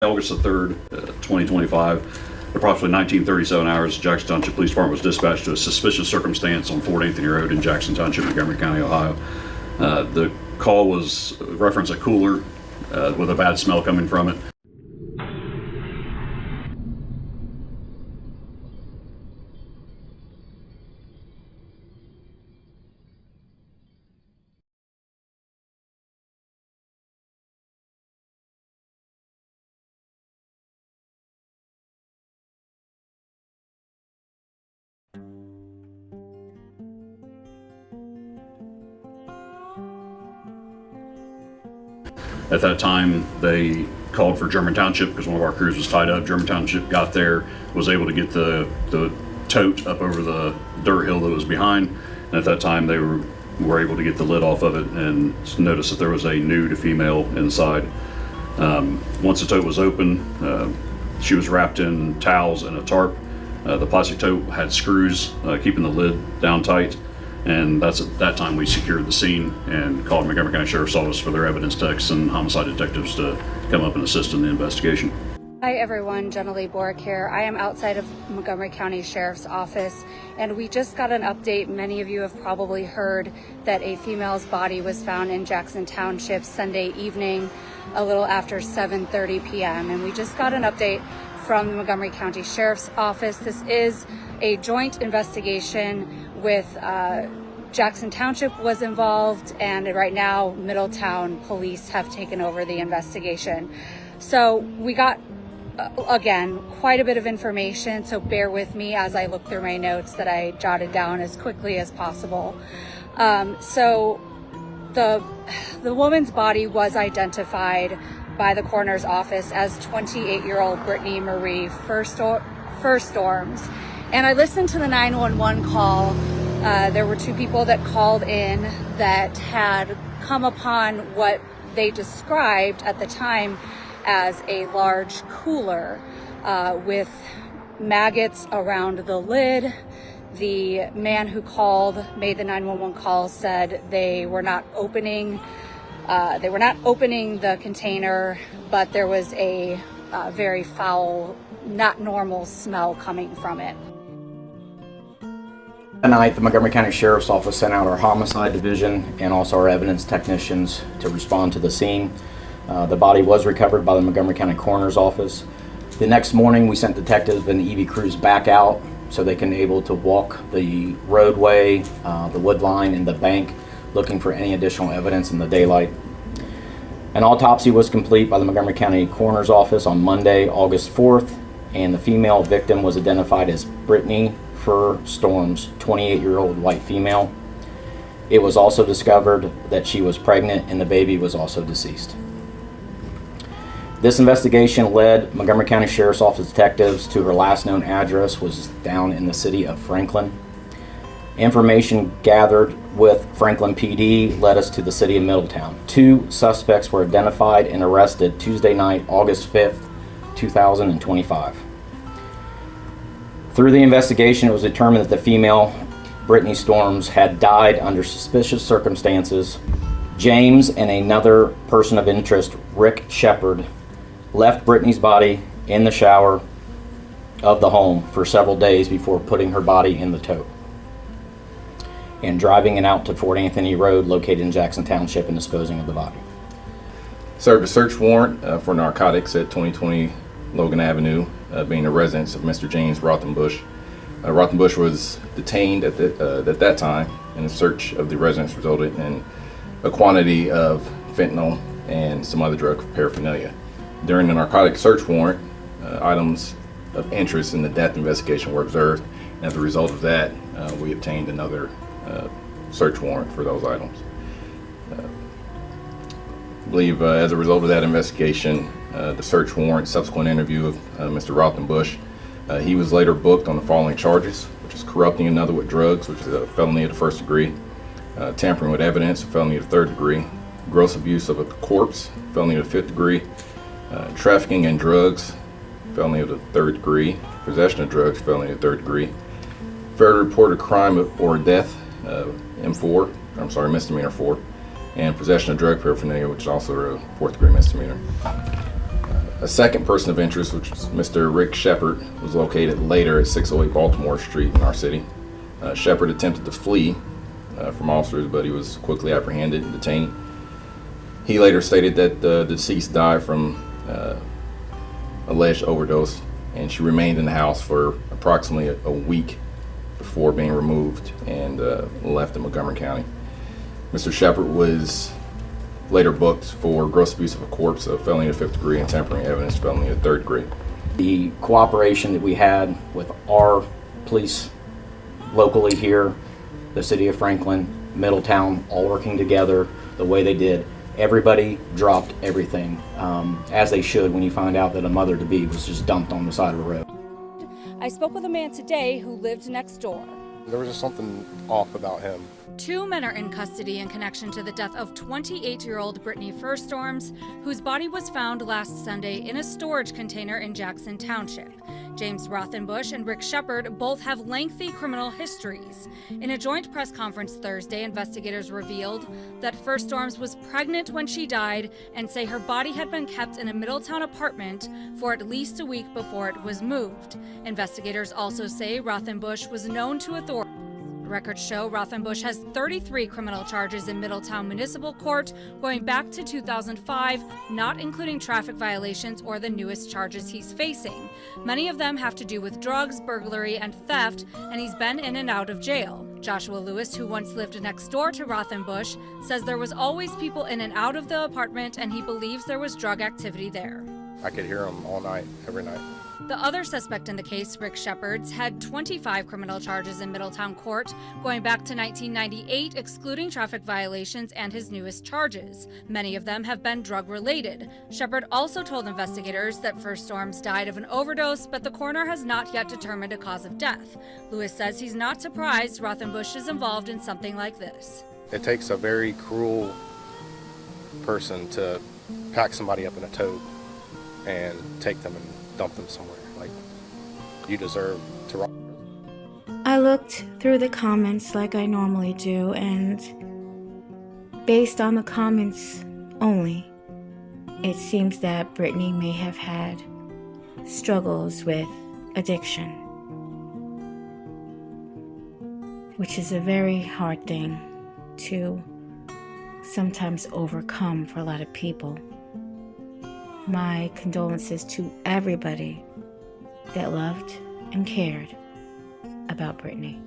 August the 3rd, 2025, approximately 1937 hours, Jackson Township Police Department was dispatched to a suspicious circumstance on Fort Anthony Road in Jackson Township, Montgomery County, Ohio. The call was reference a cooler with a bad smell coming from it. At that time, they called for German Township because one of our crews was tied up. German Township got there, was able to get the tote up over the dirt hill that was behind. And at that time, they were able to get the lid off of it and noticed that there was a nude female inside. Once the tote was open, she was wrapped in towels and a tarp. The plastic tote had screws keeping the lid down tight. And that's at that time we secured the scene and called Montgomery County Sheriff's Office for their evidence techs and homicide detectives to come up and assist in the investigation. Hi everyone, Jenna Lee Borick here. I am outside of Montgomery County Sheriff's Office, and we just got an update. Many of you have probably heard that a female's body was found in Jackson Township Sunday evening, a little after 7:30 p.m. And we just got an update from the Montgomery County Sheriff's Office. This is a joint investigation with Jackson Township was involved, and right now Middletown police have taken over the investigation. So we got, again, quite a bit of information, so bear with me as I look through my notes that I jotted down as quickly as possible. So the woman's body was identified by the coroner's office as 28-year-old Brittany Marie Fuhr-Storms. And I listened to the 911 call. There were two people that called in that had come upon what they described at the time as a large cooler with maggots around the lid. The man who made the 911 call said they were not opening the container, but there was a very foul, not normal smell coming from it. Tonight, the Montgomery County Sheriff's Office sent out our homicide division and also our evidence technicians to respond to the scene. The body was recovered by the Montgomery County Coroner's Office. The next morning, we sent detectives and EV crews back out so they can able to walk the roadway, the wood line, and the bank, looking for any additional evidence in the daylight. An autopsy was complete by the Montgomery County Coroner's Office on Monday, August 4th, and the female victim was identified as Brittany Fuhr-Storms, 28-year-old white female. It was also discovered that she was pregnant and the baby was also deceased. This investigation led Montgomery County Sheriff's Office detectives to her last known address was down in the city of Franklin. Information gathered with Franklin PD led us to the city of Middletown. Two suspects were identified and arrested Tuesday night, August 5th, 2025. Through the investigation, it was determined that the female, Brittany Storms, had died under suspicious circumstances. James and another person of interest, Rick Shepard, left Brittany's body in the shower of the home for several days before putting her body in the tote and driving it out to Fort Anthony Road, located in Jackson Township, and disposing of the body. Served a search warrant for narcotics at 2020 Logan Avenue, being a residence of Mr. James Rothenbush. Rothenbush was detained at that time, and the search of the residence resulted in a quantity of fentanyl and some other drug paraphernalia. During the narcotic search warrant, items of interest in the death investigation were observed, and as a result of that, we obtained another search warrant for those items. I believe as a result of that investigation, the search warrant, subsequent interview of Mr. Rothenbush, he was later booked on the following charges, which is corrupting another with drugs, which is a felony of the first degree, tampering with evidence, a felony of the third degree, gross abuse of a corpse, felony of the fifth degree, trafficking in drugs, felony of the third degree, possession of drugs, felony of the third degree, failure to report a crime or death, misdemeanor 4, and possession of drug paraphernalia, which is also a fourth degree misdemeanor. A second person of interest, which was Mr. Rick Shepard, was located later at 608 Baltimore Street in our city. Shepard attempted to flee from officers, but he was quickly apprehended and detained. He later stated that the deceased died from alleged overdose, and she remained in the house for approximately a week before being removed and left in Montgomery County. Mr. Shepard was later booked for gross abuse of a corpse, of felony to 5th degree, and tampering evidence, felony to 3rd degree. The cooperation that we had with our police locally here, the city of Franklin, Middletown, all working together the way they did, everybody dropped everything, as they should when you find out that a mother-to-be was just dumped on the side of the road. I spoke with a man today who lived next door. There was just something off about him. 2 men are in custody in connection to the death of 28-year-old Brittany Fuhr-Storms, whose body was found last Sunday in a storage container in Jackson Township. James Rothenbush and Rick Shepard both have lengthy criminal histories. In a joint press conference Thursday, investigators revealed that Fuhr-Storms was pregnant when she died and say her body had been kept in a Middletown apartment for at least a week before it was moved. Investigators also say Rothenbush was known to authorities. Records show Rothenbush has 33 criminal charges in Middletown Municipal Court going back to 2005, not including traffic violations or the newest charges he's facing. Many of them have to do with drugs, burglary, and theft, and he's been in and out of jail. Joshua Lewis, who once lived next door to Rothenbush, says there was always people in and out of the apartment, and he believes there was drug activity there. I could hear him all night, every night. The other suspect in the case, Rick Shepard, had 25 criminal charges in Middletown Court going back to 1998, excluding traffic violations and his newest charges. Many of them have been drug-related. Shepard also told investigators that Fuhr-Storms died of an overdose, but the coroner has not yet determined a cause of death. Lewis says he's not surprised Rothenbush is involved in something like this. It takes a very cruel person to pack somebody up in a tote and take them and dump them somewhere. Like, you deserve to rot. I looked through the comments like I normally do, and based on the comments only, it seems that Brittany may have had struggles with addiction, which is a very hard thing to sometimes overcome for a lot of people. My condolences to everybody that loved and cared about Brittany.